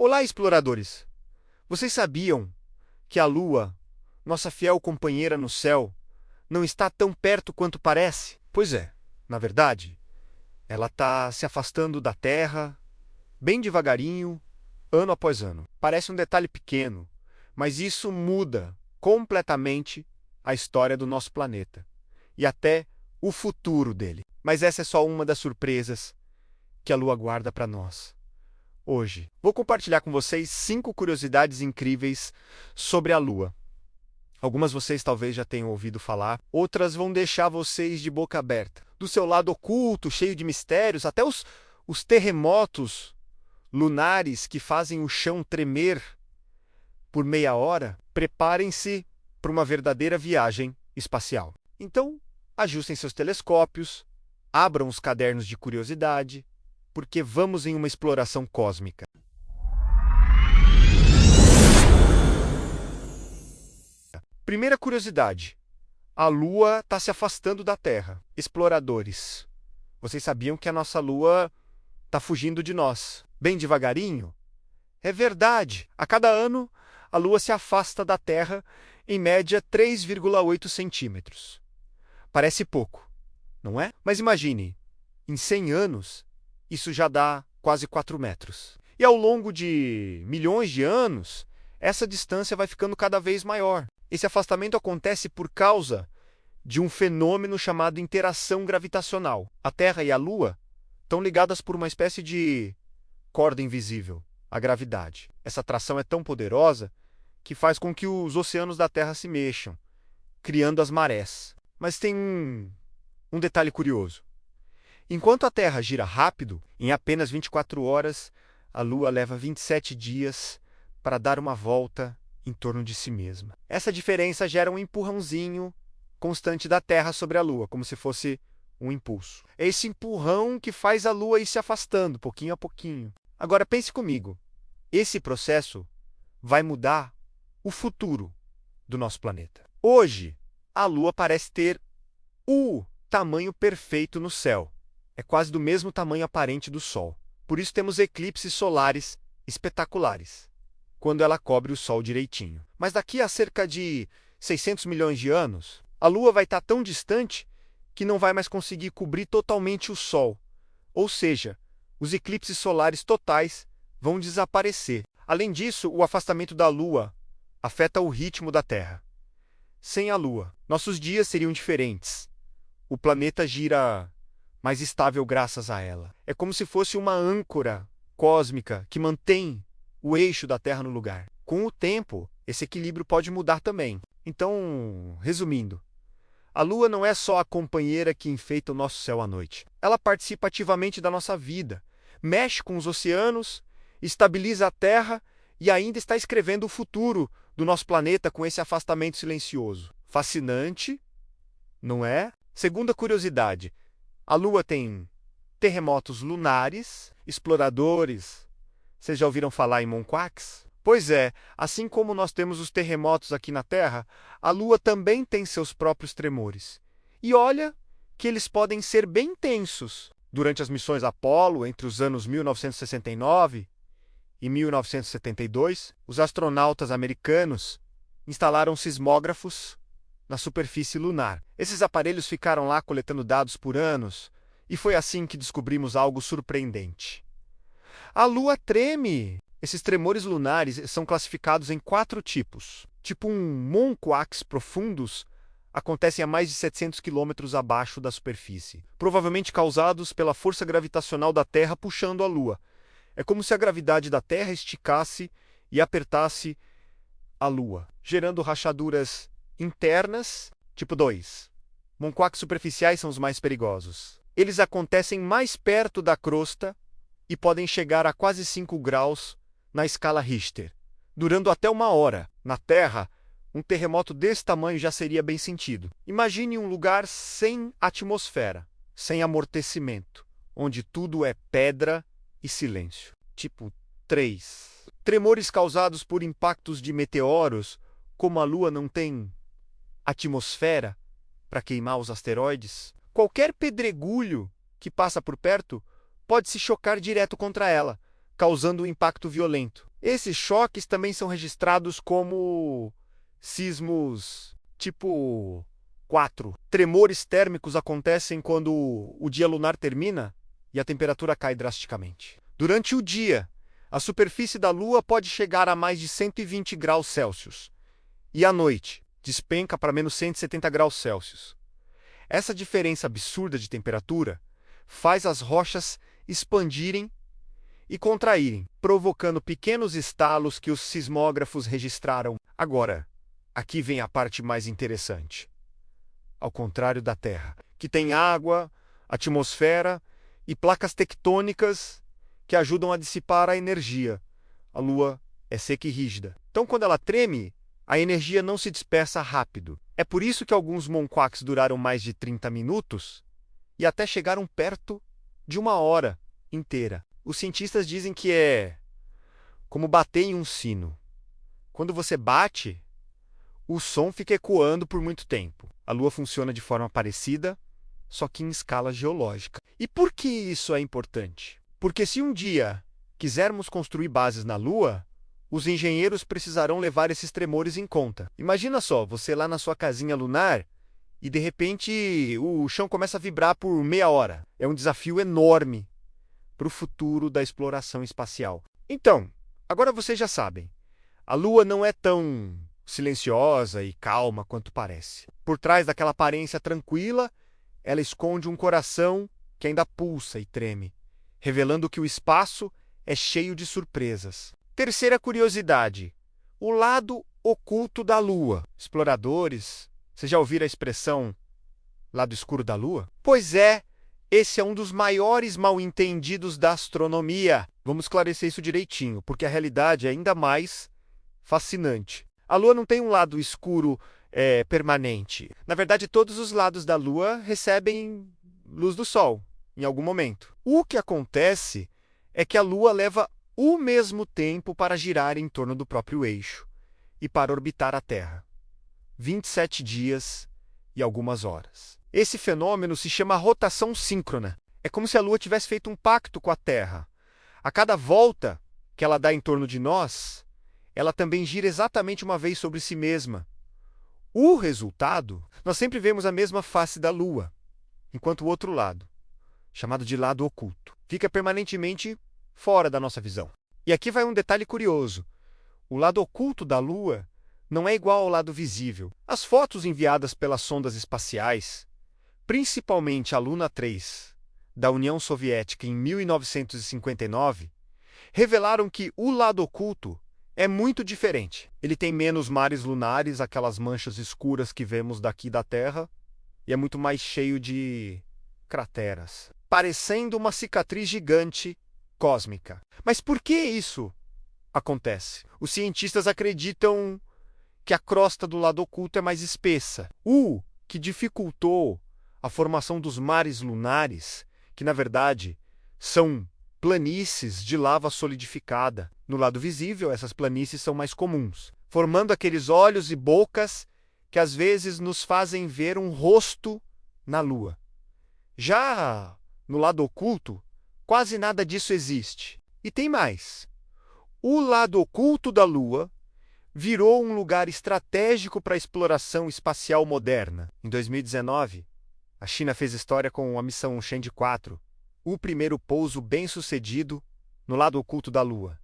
Olá, exploradores! Vocês sabiam que a Lua, nossa fiel companheira no céu, não está tão perto quanto parece? Pois é, na verdade, ela está se afastando da Terra, bem devagarinho, ano após ano. Parece um detalhe pequeno, mas isso muda completamente a história do nosso planeta e até o futuro dele. Mas essa é só uma das surpresas que a Lua guarda para nós. Hoje, vou compartilhar com vocês 5 curiosidades incríveis sobre a Lua. Algumas vocês talvez já tenham ouvido falar, outras vão deixar vocês de boca aberta. Do seu lado oculto, cheio de mistérios, até os terremotos lunares que fazem o chão tremer por meia hora, preparem-se para uma verdadeira viagem espacial. Então, ajustem seus telescópios, abram os cadernos de curiosidade, porque vamos em uma exploração cósmica. Primeira curiosidade: a Lua está se afastando da Terra. Exploradores, vocês sabiam que a nossa Lua está fugindo de nós, bem devagarinho? É verdade! A cada ano, a Lua se afasta da Terra em média 3,8 centímetros. Parece pouco, não é? Mas imagine, em 100 anos, isso já dá quase 4 metros. E ao longo de milhões de anos, essa distância vai ficando cada vez maior. Esse afastamento acontece por causa de um fenômeno chamado interação gravitacional. A Terra e a Lua estão ligadas por uma espécie de corda invisível, a gravidade. Essa atração é tão poderosa que faz com que os oceanos da Terra se mexam, criando as marés. Mas tem um detalhe curioso. Enquanto a Terra gira rápido, em apenas 24 horas, a Lua leva 27 dias para dar uma volta em torno de si mesma. Essa diferença gera um empurrãozinho constante da Terra sobre a Lua, como se fosse um impulso. É esse empurrão que faz a Lua ir se afastando, pouquinho a pouquinho. Agora pense comigo, esse processo vai mudar o futuro do nosso planeta. Hoje, a Lua parece ter o tamanho perfeito no céu. É quase do mesmo tamanho aparente do Sol. Por isso temos eclipses solares espetaculares, quando ela cobre o Sol direitinho. Mas daqui a cerca de 600 milhões de anos, a Lua vai estar tão distante que não vai mais conseguir cobrir totalmente o Sol. Ou seja, os eclipses solares totais vão desaparecer. Além disso, o afastamento da Lua afeta o ritmo da Terra. Sem a Lua, nossos dias seriam diferentes. O planeta gira mais estável graças a ela. É como se fosse uma âncora cósmica que mantém o eixo da Terra no lugar. Com o tempo, esse equilíbrio pode mudar também. Então, resumindo, a Lua não é só a companheira que enfeita o nosso céu à noite. Ela participa ativamente da nossa vida, mexe com os oceanos, estabiliza a Terra e ainda está escrevendo o futuro do nosso planeta com esse afastamento silencioso. Fascinante, não é? Segunda curiosidade: a Lua tem terremotos lunares. Exploradores, vocês já ouviram falar em Monquaques? Pois é, assim como nós temos os terremotos aqui na Terra, a Lua também tem seus próprios tremores. E olha que eles podem ser bem intensos. Durante as missões Apollo, entre os anos 1969 e 1972, os astronautas americanos instalaram sismógrafos na superfície lunar. Esses aparelhos ficaram lá coletando dados por anos, e foi assim que descobrimos algo surpreendente. A Lua treme! Esses tremores lunares são classificados em 4 tipos. Tipo Monquaques profundos acontecem a mais de 700 quilômetros abaixo da superfície, provavelmente causados pela força gravitacional da Terra puxando a Lua. É como se a gravidade da Terra esticasse e apertasse a Lua, gerando rachaduras internas, tipo 2. Monquaques superficiais são os mais perigosos. Eles acontecem mais perto da crosta e podem chegar a quase 5 graus na escala Richter, durando até 1 hora. Na Terra, um terremoto desse tamanho já seria bem sentido. Imagine um lugar sem atmosfera, sem amortecimento, onde tudo é pedra e silêncio. Tipo 3. Tremores causados por impactos de meteoros, como a Lua não tem atmosfera para queimar os asteroides. Qualquer pedregulho que passa por perto pode se chocar direto contra ela, causando um impacto violento. Esses choques também são registrados como sismos tipo 4. Tremores térmicos acontecem quando o dia lunar termina e a temperatura cai drasticamente. Durante o dia, a superfície da Lua pode chegar a mais de 120 graus Celsius e à noite despenca para menos 170 graus Celsius. Essa diferença absurda de temperatura faz as rochas expandirem e contraírem, provocando pequenos estalos que os sismógrafos registraram. Agora, aqui vem a parte mais interessante. Ao contrário da Terra, que tem água, atmosfera e placas tectônicas que ajudam a dissipar a energia, a Lua é seca e rígida. Então, quando ela treme, a energia não se dispersa rápido. É por isso que alguns moonquakes duraram mais de 30 minutos e até chegaram perto de uma hora inteira. Os cientistas dizem que é como bater em um sino. Quando você bate, o som fica ecoando por muito tempo. A Lua funciona de forma parecida, só que em escala geológica. E por que isso é importante? Porque se um dia quisermos construir bases na Lua, os engenheiros precisarão levar esses tremores em conta. Imagina só, você lá na sua casinha lunar e de repente o chão começa a vibrar por meia hora. É um desafio enorme para o futuro da exploração espacial. Então, agora vocês já sabem, a Lua não é tão silenciosa e calma quanto parece. Por trás daquela aparência tranquila, ela esconde um coração que ainda pulsa e treme, revelando que o espaço é cheio de surpresas. Terceira curiosidade: o lado oculto da Lua. Exploradores, vocês já ouviram a expressão lado escuro da Lua? Pois é, esse é um dos maiores mal-entendidos da astronomia. Vamos esclarecer isso direitinho, porque a realidade é ainda mais fascinante. A Lua não tem um lado escuro permanente. Na verdade, todos os lados da Lua recebem luz do Sol, em algum momento. O que acontece é que a Lua leva o mesmo tempo para girar em torno do próprio eixo e para orbitar a Terra. 27 dias e algumas horas. Esse fenômeno se chama rotação síncrona. É como se a Lua tivesse feito um pacto com a Terra. A cada volta que ela dá em torno de nós, ela também gira exatamente uma vez sobre si mesma. O resultado, nós sempre vemos a mesma face da Lua, enquanto o outro lado, chamado de lado oculto, fica permanentemente fora da nossa visão. E aqui vai um detalhe curioso. O lado oculto da Lua não é igual ao lado visível. As fotos enviadas pelas sondas espaciais, principalmente a Luna 3, da União Soviética em 1959, revelaram que o lado oculto é muito diferente. Ele tem menos mares lunares, aquelas manchas escuras que vemos daqui da Terra, e é muito mais cheio de crateras, parecendo uma cicatriz gigante cósmica. Mas por que isso acontece? Os cientistas acreditam que a crosta do lado oculto é mais espessa, o que dificultou a formação dos mares lunares, que na verdade são planícies de lava solidificada. No lado visível, essas planícies são mais comuns, formando aqueles olhos e bocas que às vezes nos fazem ver um rosto na Lua. Já no lado oculto, quase nada disso existe. E tem mais. O lado oculto da Lua virou um lugar estratégico para a exploração espacial moderna. Em 2019, a China fez história com a missão Chang'e 4, o primeiro pouso bem-sucedido no lado oculto da Lua.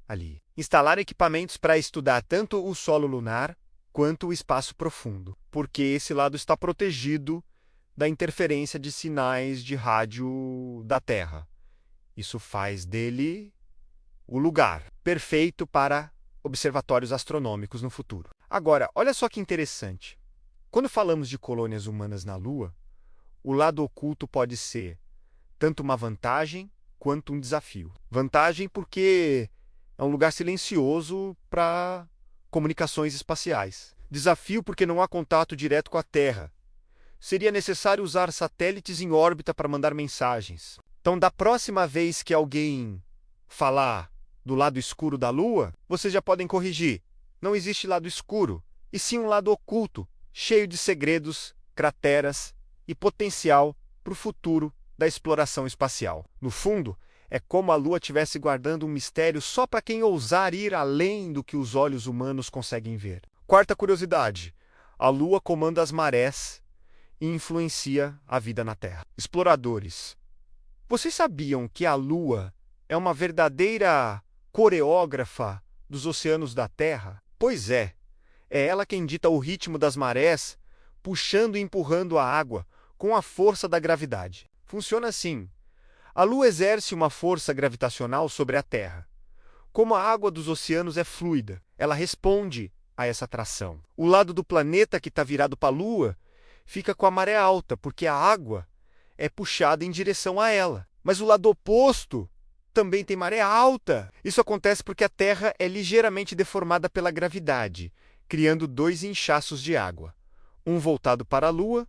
Ali, instalaram equipamentos para estudar tanto o solo lunar quanto o espaço profundo, porque esse lado está protegido da interferência de sinais de rádio da Terra. Isso faz dele o lugar perfeito para observatórios astronômicos no futuro. Agora, olha só que interessante. Quando falamos de colônias humanas na Lua, o lado oculto pode ser tanto uma vantagem quanto um desafio. Vantagem porque é um lugar silencioso para comunicações espaciais. Desafio porque não há contato direto com a Terra. Seria necessário usar satélites em órbita para mandar mensagens. Então, da próxima vez que alguém falar do lado escuro da Lua, vocês já podem corrigir. Não existe lado escuro, e sim um lado oculto, cheio de segredos, crateras e potencial para o futuro da exploração espacial. No fundo, É como a Lua estivesse guardando um mistério só para quem ousar ir além do que os olhos humanos conseguem ver. Quarta curiosidade: a Lua comanda as marés e influencia a vida na Terra. Exploradores, vocês sabiam que a Lua é uma verdadeira coreógrafa dos oceanos da Terra? Pois é ela quem dita o ritmo das marés, puxando e empurrando a água com a força da gravidade. Funciona assim: a Lua exerce uma força gravitacional sobre a Terra. Como a água dos oceanos é fluida, ela responde a essa atração. O lado do planeta que está virado para a Lua fica com a maré alta, porque a água é puxada em direção a ela. Mas o lado oposto também tem maré alta. Isso acontece porque a Terra é ligeiramente deformada pela gravidade, criando dois inchaços de água, um voltado para a Lua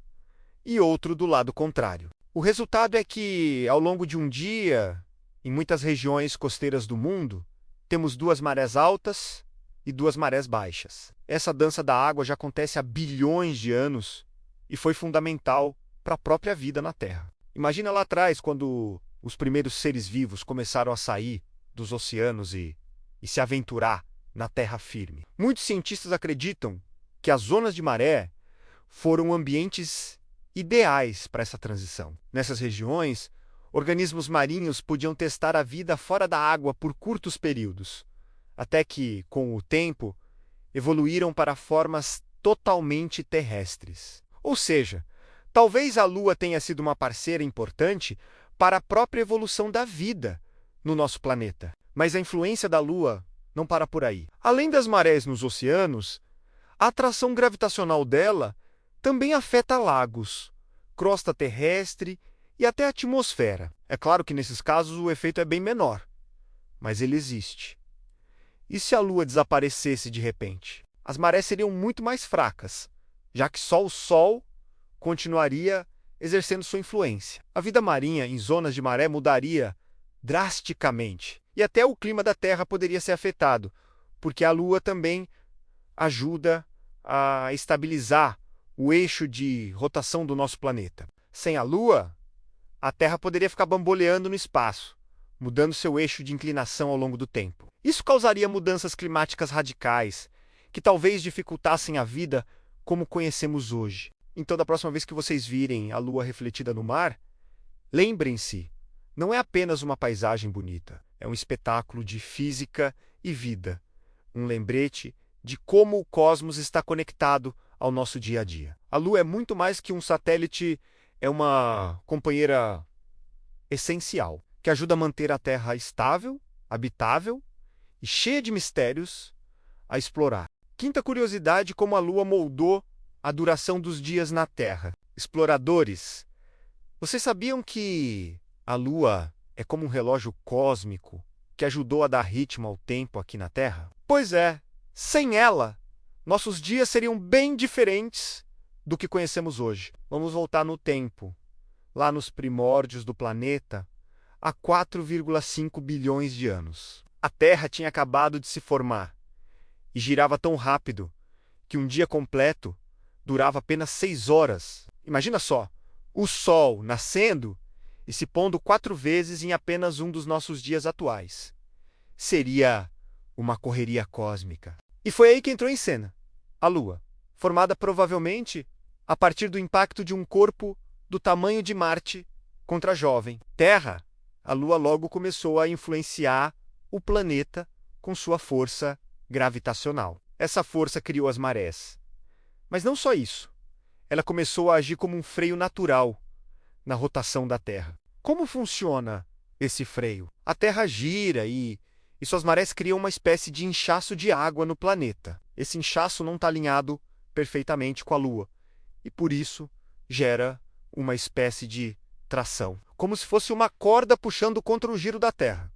e outro do lado contrário. O resultado é que, ao longo de um dia, em muitas regiões costeiras do mundo, temos duas marés altas e duas marés baixas. Essa dança da água já acontece há bilhões de anos e foi fundamental para a própria vida na Terra. Imagina lá atrás, quando os primeiros seres vivos começaram a sair dos oceanos e se aventurar na terra firme. Muitos cientistas acreditam que as zonas de maré foram ambientes ideais para essa transição. Nessas regiões, organismos marinhos podiam testar a vida fora da água por curtos períodos, até que, com o tempo, evoluíram para formas totalmente terrestres. Ou seja, talvez a Lua tenha sido uma parceira importante para a própria evolução da vida no nosso planeta. Mas a influência da Lua não para por aí. Além das marés nos oceanos, a atração gravitacional dela também afeta lagos, crosta terrestre e até a atmosfera. É claro que nesses casos o efeito é bem menor, mas ele existe. E se a Lua desaparecesse de repente? As marés seriam muito mais fracas, já que só o Sol continuaria exercendo sua influência. A vida marinha em zonas de maré mudaria drasticamente. E até o clima da Terra poderia ser afetado, porque a Lua também ajuda a estabilizar o eixo de rotação do nosso planeta. Sem a Lua, a Terra poderia ficar bamboleando no espaço, mudando seu eixo de inclinação ao longo do tempo. Isso causaria mudanças climáticas radicais, que talvez dificultassem a vida como conhecemos hoje. Então, da próxima vez que vocês virem a Lua refletida no mar, lembrem-se, não é apenas uma paisagem bonita, é um espetáculo de física e vida, um lembrete de como o cosmos está conectado ao nosso dia a dia. A Lua é muito mais que um satélite, é uma companheira essencial, que ajuda a manter a Terra estável, habitável e cheia de mistérios a explorar. Quinta curiosidade: como a Lua moldou a duração dos dias na Terra. Exploradores, vocês sabiam que a Lua é como um relógio cósmico que ajudou a dar ritmo ao tempo aqui na Terra? Pois é, sem ela, nossos dias seriam bem diferentes do que conhecemos hoje. Vamos voltar no tempo, lá nos primórdios do planeta, há 4,5 bilhões de anos. A Terra tinha acabado de se formar e girava tão rápido que um dia completo durava apenas 6 horas. Imagina só, o Sol nascendo e se pondo 4 vezes em apenas um dos nossos dias atuais. Seria uma correria cósmica. E foi aí que entrou em cena a Lua, formada provavelmente a partir do impacto de um corpo do tamanho de Marte contra a jovem Terra. A Lua logo começou a influenciar o planeta com sua força gravitacional. Essa força criou as marés. Mas não só isso. Ela começou a agir como um freio natural na rotação da Terra. Como funciona esse freio? A Terra gira e suas marés criam uma espécie de inchaço de água no planeta. Esse inchaço não está alinhado perfeitamente com a Lua e, por isso, gera uma espécie de tração, como se fosse uma corda puxando contra o giro da Terra.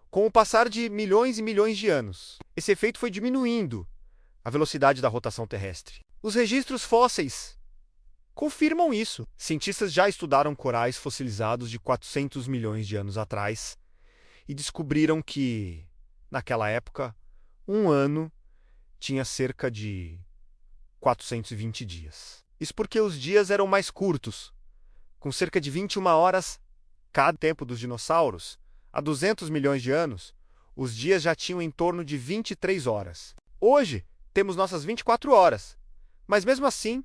Com o passar de milhões e milhões de anos, esse efeito foi diminuindo a velocidade da rotação terrestre. Os registros fósseis confirmam isso. Cientistas já estudaram corais fossilizados de 400 milhões de anos atrás e descobriram que, naquela época, um ano tinha cerca de 420 dias. Isso porque os dias eram mais curtos, com cerca de 21 horas cada tempo dos dinossauros. Há 200 milhões de anos, os dias já tinham em torno de 23 horas. Hoje, temos nossas 24 horas. Mas mesmo assim,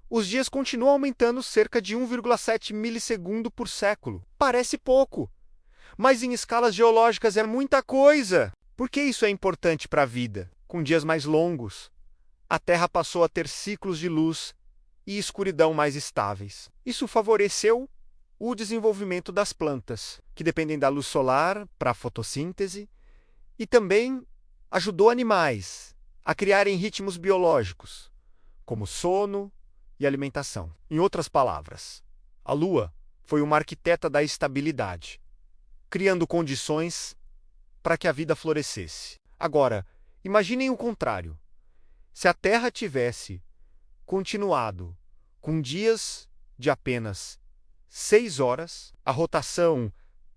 os dias continuam aumentando cerca de 1,7 milissegundo por século. Parece pouco, mas em escalas geológicas é muita coisa. Por que isso é importante para a vida? Com dias mais longos, a Terra passou a ter ciclos de luz e escuridão mais estáveis. Isso favoreceu o desenvolvimento das plantas, que dependem da luz solar para a fotossíntese, e também ajudou animais a criarem ritmos biológicos, como sono e alimentação. Em outras palavras, a Lua foi uma arquiteta da estabilidade, criando condições para que a vida florescesse. Agora, imaginem o contrário. Se a Terra tivesse continuado com dias de apenas 6 horas, a rotação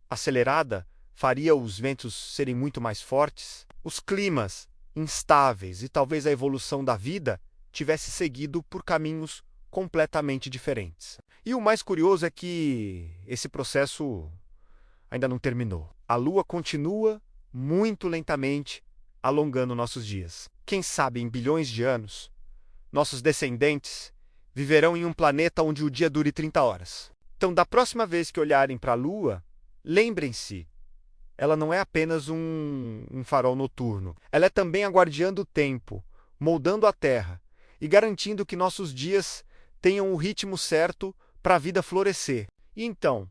acelerada faria os ventos serem muito mais fortes, os climas instáveis e talvez a evolução da vida tivesse seguido por caminhos completamente diferentes. E o mais curioso é que esse processo ainda não terminou. A Lua continua muito lentamente alongando nossos dias. Quem sabe em bilhões de anos, nossos descendentes viverão em um planeta onde o dia dure 30 horas. Então, da próxima vez que olharem para a Lua, lembrem-se, ela não é apenas um farol noturno. Ela é também a guardiã do tempo, moldando a Terra e garantindo que nossos dias tenham o ritmo certo para a vida florescer. E então,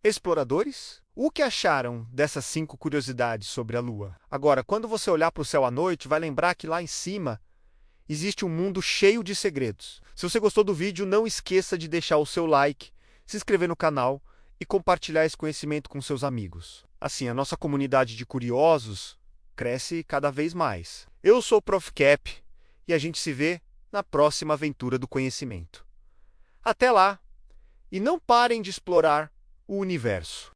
exploradores, o que acharam dessas 5 curiosidades sobre a Lua? Agora, quando você olhar para o céu à noite, vai lembrar que lá em cima existe um mundo cheio de segredos. Se você gostou do vídeo, não esqueça de deixar o seu like, se inscrever no canal e compartilhar esse conhecimento com seus amigos. Assim, a nossa comunidade de curiosos cresce cada vez mais. Eu sou o Prof. Cap e a gente se vê na próxima aventura do conhecimento. Até lá! E não parem de explorar o universo.